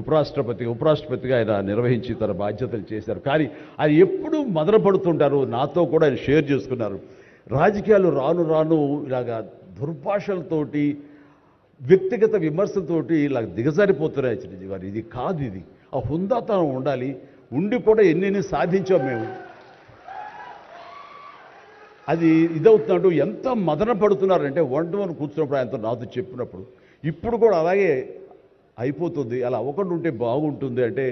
ఉపరాష్ట్రపతిగా ఆయన నిర్వహించి తన బాధ్యతలు చేశారు. కానీ ఆయన ఎప్పుడూ మదన పడుతుంటారు. నాతో కూడా ఆయన షేర్ చేసుకున్నారు. రాజకీయాలు రాను రాను ఇలాగా దుర్భాషలతోటి వ్యక్తిగత విమర్శలతోటి ఇలా దిగజారిపోతున్నాయి చిరంజీవి గారు. ఇది కాదు, ఇది ఆ హుందాతనం ఉండాలి. ఉండి కూడా ఎన్ని సాధించాం మేము. అది ఇదవుతున్నాడు. ఎంత మదన పడుతున్నారంటే వన్ టు వన్ కూర్చున్నప్పుడు ఆయనతో నాతో చెప్పినప్పుడు ఇప్పుడు కూడా అలాగే అయిపోతుంది. అలా అవ్వకుండా ఉంటే బాగుంటుంది అంటే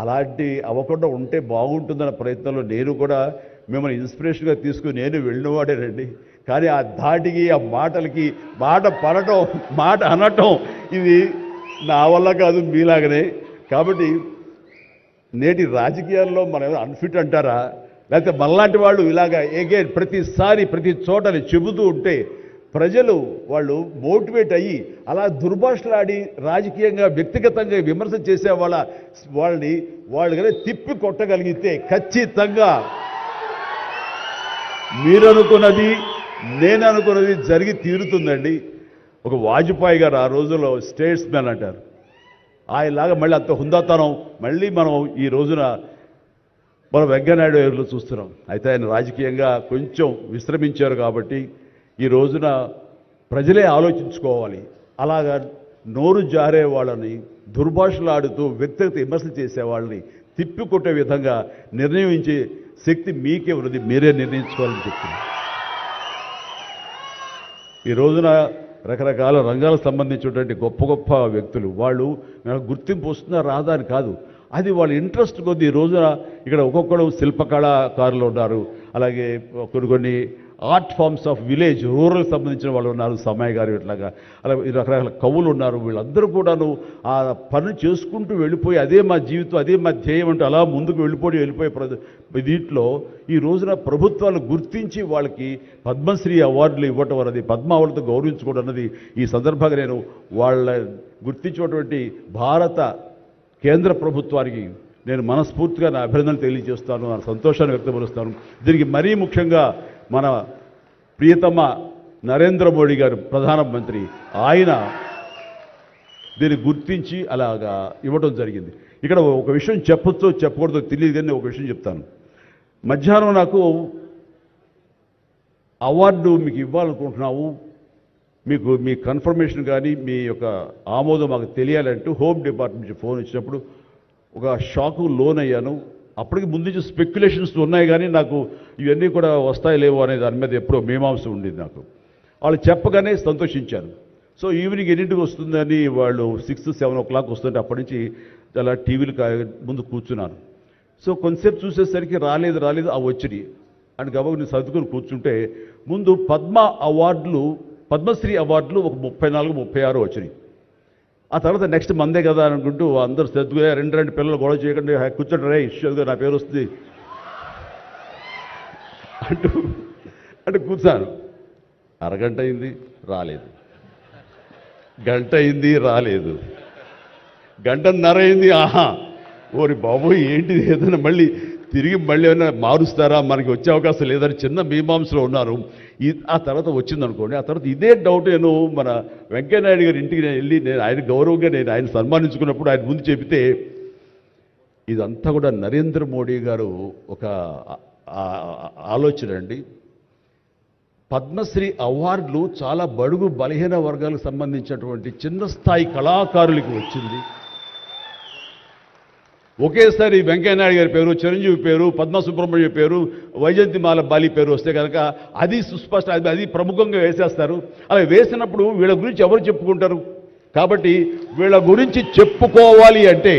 అలాంటి అవ్వకుండా ఉంటే బాగుంటుందన్న ప్రయత్నంలో నేను కూడా మిమ్మల్ని ఇన్స్పిరేషన్గా తీసుకుని నేను వెళ్ళినవాడేనండి. కానీ ఆ ధాటికి ఆ మాటలకి మాట పడటం మాట అనటం ఇది నా వల్ల కాదు, మీలాగనే. కాబట్టి నేటి రాజకీయాల్లో మనం అన్ఫిట్ అంటారా, లేకపోతే మనలాంటి వాళ్ళు ఇలాగా ఎగైన్ ప్రతిసారి ప్రతి చోటని చెబుతూ ఉంటే ప్రజలు వాళ్ళు మోటివేట్ అయ్యి అలా దుర్భాషలాడి రాజకీయంగా వ్యక్తిగతంగా విమర్శ చేసే వాళ్ళని కానీ తిప్పి కొట్టగలిగితే ఖచ్చితంగా మీరనుకున్నది నేను అనుకున్నది జరిగి తీరుతుందండి. ఒక వాజ్పేయి గారు ఆ రోజుల్లో స్టేట్స్ మ్యాన్ అంటారు. ఆయనలాగా మళ్ళీ అంత హుందాతనం మళ్ళీ మనం ఈ రోజున మనం వెంకయ్యనాయుడు గారిలో చూస్తున్నాం. అయితే ఆయన రాజకీయంగా కొంచెం విశ్రమించారు కాబట్టి ఈ రోజున ప్రజలే ఆలోచించుకోవాలి. అలాగా నోరు జారే వాళ్ళని దుర్భాషలాడుతూ వ్యక్తిగత విమర్శలు చేసే వాళ్ళని తిప్పికొట్టే విధంగా నిర్ణయించే శక్తి మీకే ఉన్నది, మీరే నిర్ణయించుకోవాలని చెప్తున్నారు. ఈ రోజున రకరకాల రంగాలకు సంబంధించినటువంటి గొప్ప గొప్ప వ్యక్తులు వాళ్ళు గుర్తింపు వస్తుందా రాదా అని కాదు, అది వాళ్ళ ఇంట్రెస్ట్ కొద్ది. ఈ రోజున ఇక్కడ ఒక్కొక్కరు శిల్పకళాకారులు ఉన్నారు, అలాగే కొన్ని art forms of village rural సంబంధించిన వాళ్ళు ఉన్నారు, సమయ గారు ఇట్లాగా అలా రకరకాల కవులు ఉన్నారు. వీళ్ళందరూ కూడాను ఆ పని చేసుకుంటూ వెళ్ళిపోయి అదే మా జీవితం అదే మా ధ్యేయం అంటూ అలా ముందుకు వెళ్ళిపోయే దీంట్లో ఈ రోజున ప్రభుత్వాలు గుర్తించి వాళ్ళకి పద్మశ్రీ అవార్డులు ఇవ్వటం అన్నది, పద్మ అవార్డుతో గౌరవించుకోవడం అన్నది ఈ సందర్భంగా నేను వాళ్ళ గుర్తించినటువంటి భారత కేంద్ర ప్రభుత్వానికి నేను మనస్ఫూర్తిగా నా అభినందనలు తెలియజేస్తాను, నా సంతోషాన్ని వ్యక్తపరుస్తాను. దీనికి మరీ ముఖ్యంగా మన ప్రియతమ నరేంద్ర మోడీ గారు ప్రధానమంత్రి, ఆయన దీన్ని గుర్తించి అలాగా ఇవ్వడం జరిగింది. ఇక్కడ ఒక విషయం చెప్పొచ్చో చెప్పకూడదో తెలియదు కానీ ఒక విషయం చెప్తాను. మధ్యాహ్నం నాకు అవార్డు మీకు ఇవ్వాలనుకుంటున్నాము, మీకు మీ కన్ఫర్మేషన్ కానీ మీ యొక్క ఆమోదం మాకు తెలియాలంటూ హోమ్ డిపార్ట్మెంట్ నుంచి ఫోన్ ఇచ్చినప్పుడు ఒక షాకు లోనయ్యాను. అప్పటికి ముందు నుంచి స్పెక్యులేషన్స్ ఉన్నాయి కానీ నాకు ఇవన్నీ కూడా వస్తాయి లేవో అనే దాని మీద ఎప్పుడో మీమాంస ఉండేది నాకు. వాళ్ళు చెప్పగానే సంతోషించాను. సో ఈవినింగ్ ఎన్నింటికి వస్తుందని వాళ్ళు 6-7 o'clock వస్తుంటే అప్పటి నుంచి అలా టీవీలు ముందు కూర్చున్నాను. సో కొంతసేపు చూసేసరికి రాలేదు ఆ వచ్చినాయి అని గబగ నేను సర్దుకుని కూర్చుంటే ముందు పద్మశ్రీ అవార్డులు ఒక 34-36 వచ్చినాయి. ఆ తర్వాత నెక్స్ట్ మందే కదా అనుకుంటూ అందరూ సర్దుగా రెండు పిల్లలు గొడవ చేయకుండా కూర్చోండి రే ఇష్యూగా నా పేరు వస్తుంది అంటే కూర్చాను. అరగంట అయింది రాలేదు, గంట అయింది రాలేదు, గంటన్నర అయింది. ఓరి బాబు ఏంటిది, ఏదైనా మళ్ళీ ఏమైనా మారుస్తారా, మనకి వచ్చే అవకాశం లేదని చిన్న మీమాంసలో ఉన్నారు. ఆ తర్వాత వచ్చిందనుకోండి. ఆ తర్వాత ఇదే డౌట్ నేను మన వెంకయ్యనాయుడు గారి ఇంటికి వెళ్ళి నేను ఆయన గౌరవంగా ఆయన సన్మానించుకున్నప్పుడు ఆయన ముందు చెబితే ఇదంతా కూడా నరేంద్ర మోడీ గారు ఒక ఆలోచన అండి. పద్మశ్రీ అవార్డులు చాలా బడుగు బలహీన వర్గాలకు సంబంధించినటువంటి చిన్న స్థాయి కళాకారులకి వచ్చింది. ఒకేసారి వెంకయ్యనాయుడు గారి పేరు, చిరంజీవి పేరు, పద్మ సుబ్రహ్మణ్యం పేరు, వైజయంతిమాల బాలి పేరు వస్తే కనుక అది సుస్పష్ట, అది ప్రముఖంగా వేసేస్తారు. అలా వేసినప్పుడు వీళ్ళ గురించి ఎవరు చెప్పుకుంటారు? కాబట్టి వీళ్ళ గురించి చెప్పుకోవాలి అంటే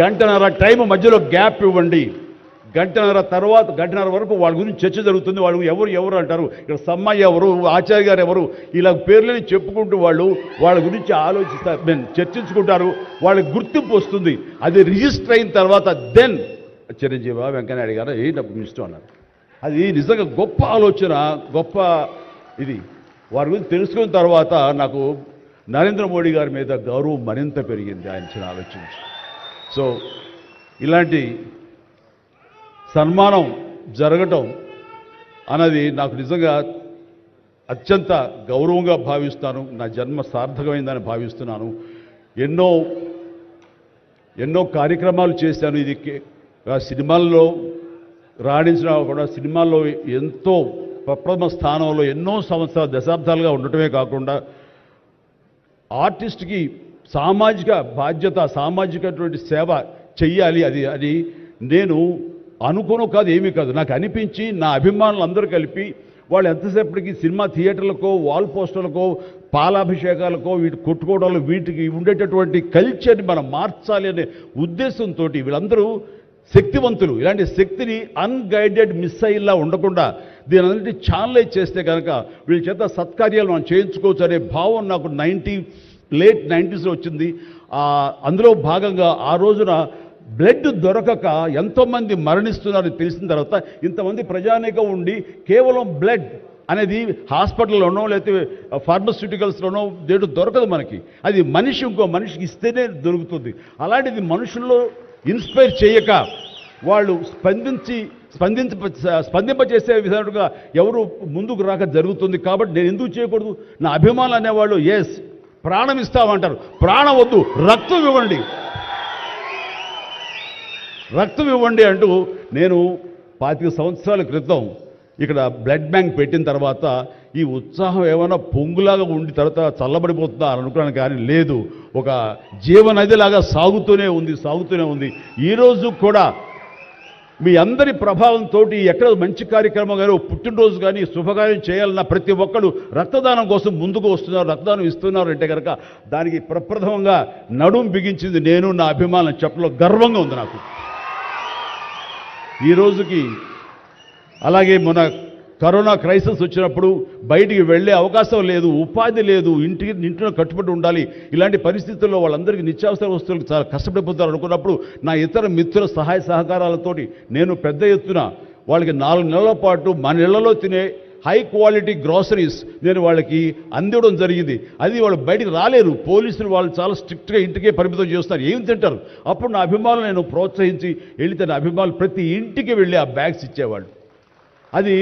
గంటన్నర టైం మధ్యలో గ్యాప్ ఇవ్వండి. గంటన్నర వరకు వాళ్ళ గురించి చర్చ జరుగుతుంది. వాళ్ళు ఎవరు అంటారు, ఇక్కడ సమ్మయ్య ఎవరు, ఆచార్య గారు ఎవరు, ఇలా పేర్లని చెప్పుకుంటూ వాళ్ళ గురించి ఆలోచిస్తారు, చర్చించుకుంటారు. వాళ్ళకి గుర్తింపు వస్తుంది. అది రిజిస్టర్ అయిన తర్వాత దెన్ చిరంజీవి వెంకయ్యనాయుడు గారు నాకు ఇష్టం అన్నారు. అది నిజంగా గొప్ప ఆలోచన, గొప్ప ఇది. వారి గురించి తెలుసుకున్న తర్వాత నాకు నరేంద్ర మోడీ గారి మీద గౌరవం మరింత పెరిగింది ఆయన ఆలోచించి. సో ఇలాంటి సన్మానం జరగటం అన్నది నాకు నిజంగా అత్యంత గౌరవంగా భావిస్తాను. నా జన్మ సార్థకమైందని భావిస్తున్నాను. ఎన్నో ఎన్నో కార్యక్రమాలు చేశాను. ఇది సినిమాల్లో రాణించినా కూడా సినిమాల్లో ఎంతో ప్రప్రథమ స్థానంలో ఎన్నో సంవత్సరాలు దశాబ్దాలుగా ఉండటమే కాకుండా ఆర్టిస్ట్కి సామాజిక బాధ్యత, సామాజికటువంటి సేవ చెయ్యాలి. అది నేను అనుకోను కాదు, ఏమీ కాదు, నాకు అనిపించి నా అభిమానులు అందరూ కలిపి వాళ్ళు ఎంతసేపటికి సినిమా థియేటర్లకో వాల్ పోస్టర్లకో పాలాభిషేకాలకో వీటి కొట్టుకోవడాలు వీటికి ఉండేటటువంటి కల్చర్ని మనం మార్చాలి అనే ఉద్దేశంతో వీళ్ళందరూ శక్తివంతులు. ఇలాంటి శక్తిని అన్గైడెడ్ మిస్సైల్లా ఉండకుండా దీని అన్నింటి ఛానలైజ్ చేస్తే కనుక వీళ్ళ చేత సత్కార్యాలు మనం చేయించుకోవచ్చు అనే భావం నాకు లేట్ 90s వచ్చింది. అందులో భాగంగా ఆ రోజున బ్లడ్ దొరకక ఎంతోమంది మరణిస్తున్నారని తెలిసిన తర్వాత ఇంతమంది ప్రజానీకం ఉండి కేవలం బ్లడ్ అనేది హాస్పిటల్లోనో లేకపోతే ఫార్మస్యూటికల్స్లోనో దేడు దొరకదు మనకి. అది మనిషి ఇంకో మనిషికి ఇస్తేనే దొరుకుతుంది. అలాంటిది మనుషుల్లో ఇన్స్పైర్ చేయక వాళ్ళు స్పందింపచేసే విధంగా ఎవరు ముందుకు రాక జరుగుతుంది. కాబట్టి నేను ఎందుకు చేయకూడదు? నా అభిమానులు అనేవాళ్ళు ఎస్ ప్రాణం ఇస్తామంటారు. ప్రాణం వద్దు, రక్తం ఇవ్వండి, రక్తం ఇవ్వండి అంటూ నేను 25 సంవత్సరాల క్రితం ఇక్కడ బ్లడ్ బ్యాంక్ పెట్టిన తర్వాత ఈ ఉత్సాహం ఏమైనా పొంగులాగా ఉండి తర్వాత చల్లబడిపోతుందా అని అనుకున్నాను. కానీ లేదు, ఒక జీవనదిలాగా సాగుతూనే ఉంది. ఈరోజు కూడా మీ అందరి ప్రభావంతో ఎక్కడ మంచి కార్యక్రమం కానీ పుట్టినరోజు కానీ శుభకార్యం చేయాలన్న ప్రతి ఒక్కరు రక్తదానం కోసం ముందుకు వస్తున్నారు, రక్తదానం ఇస్తున్నారు అంటే కనుక దానికి ప్రప్రథమంగా నడుం బిగించింది నేను, నా అభిమానం చెప్పలో గర్వంగా ఉంది నాకు ఈ రోజుకి. అలాగే కరోనా క్రైసిస్ వచ్చినప్పుడు బయటికి వెళ్ళే అవకాశం లేదు, ఉపాధి లేదు, ఇంటిలో కట్టుబడి ఉండాలి. ఇలాంటి పరిస్థితుల్లో వాళ్ళందరికీ నిత్యావసర వస్తువులకు చాలా కష్టపడిపోతారు అనుకున్నప్పుడు నా ఇతర మిత్రుల సహాయ సహకారాలతోటి నేను పెద్ద ఎత్తున వాళ్ళకి 4 నెలల పాటు మన ఇళ్లలో తినే హై క్వాలిటీ గ్రాసరీస్ నేను వాళ్ళకి అందివ్వడం జరిగింది. అది వాళ్ళు బయటికి రాలేరు, పోలీసులు వాళ్ళు చాలా స్ట్రిక్ట్గా ఇంటికే పరిమితం చేస్తారు, ఏం తింటారు. అప్పుడు నా అభిమానులు నేను ప్రోత్సహించి వెళితే నా అభిమానులు ప్రతి ఇంటికి వెళ్ళి ఆ బ్యాగ్స్ ఇచ్చేవాళ్ళు. అది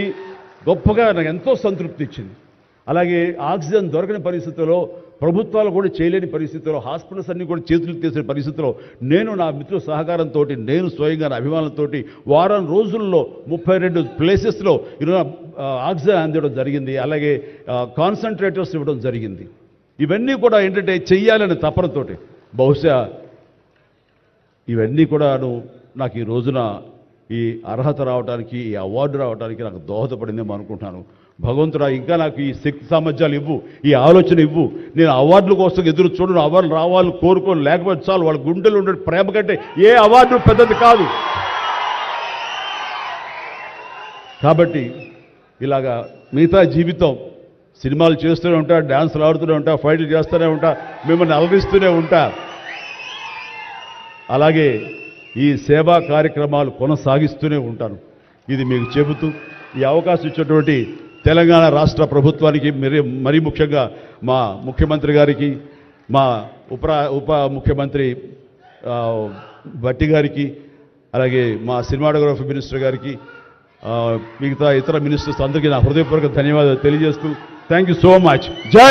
గొప్పగా నాకు ఎంతో సంతృప్తి ఇచ్చింది. అలాగే ఆక్సిజన్ దొరకని పరిస్థితుల్లో, ప్రభుత్వాలు కూడా చేయలేని పరిస్థితుల్లో, హాస్పిటల్స్ అన్నీ కూడా చేతులు తీసిన పరిస్థితుల్లో నేను నా మిత్రుల సహకారంతో నేను స్వయంగా నా అభిమానులతో వారం రోజుల్లో 32 ప్లేసెస్లో ఈరోజు ఆక్సిజన్ అందివ్వడం జరిగింది. అలాగే కాన్సన్ట్రేటర్స్ ఇవ్వడం జరిగింది. ఇవన్నీ కూడా ఏంటంటే చెయ్యాలనే తపనతోటి బహుశా ఇవన్నీ కూడాను నాకు ఈ రోజున ఈ అర్హత రావడానికి, ఈ అవార్డు రావడానికి నాకు దోహదపడిందేమో అనుకుంటున్నాను. భగవంతుడా ఇంకా నాకు ఈ శక్తి సామర్థ్యాలు ఇవ్వు, ఈ ఆలోచన ఇవ్వు. నేను అవార్డుల కోసం ఎదురు చూడను, అవార్డులు రావాలని కోరుకోను, లేకపోతే చాలు. వాళ్ళ గుండెలు ఉండే ప్రేమ కంటే ఏ అవార్డు పెద్దది కాదు. కాబట్టి ఇలాగా మిగతా జీవితం సినిమాలు చేస్తూనే ఉంటా, డ్యాన్సులు ఆడుతూనే ఉంటా, ఫైట్లు చేస్తూనే ఉంటా, మిమ్మల్ని అలరిస్తూనే ఉంటా. అలాగే ఈ సేవా కార్యక్రమాలు కొనసాగిస్తూనే ఉంటాను. ఇది మీకు చెబుతూ ఈ అవకాశం ఇచ్చినటువంటి తెలంగాణ రాష్ట్ర ప్రభుత్వానికి మరీ ముఖ్యంగా మా ముఖ్యమంత్రి గారికి, మా ఉప ముఖ్యమంత్రి భట్టి గారికి, అలాగే మా సినిమాటోగ్రఫీ మినిస్టర్ గారికి, మిగతా ఇతర మినిస్టర్స్ అందరికీ నా హృదయపూర్వక ధన్యవాదాలు తెలియజేస్తూ థ్యాంక్ యూ సో మచ్. జై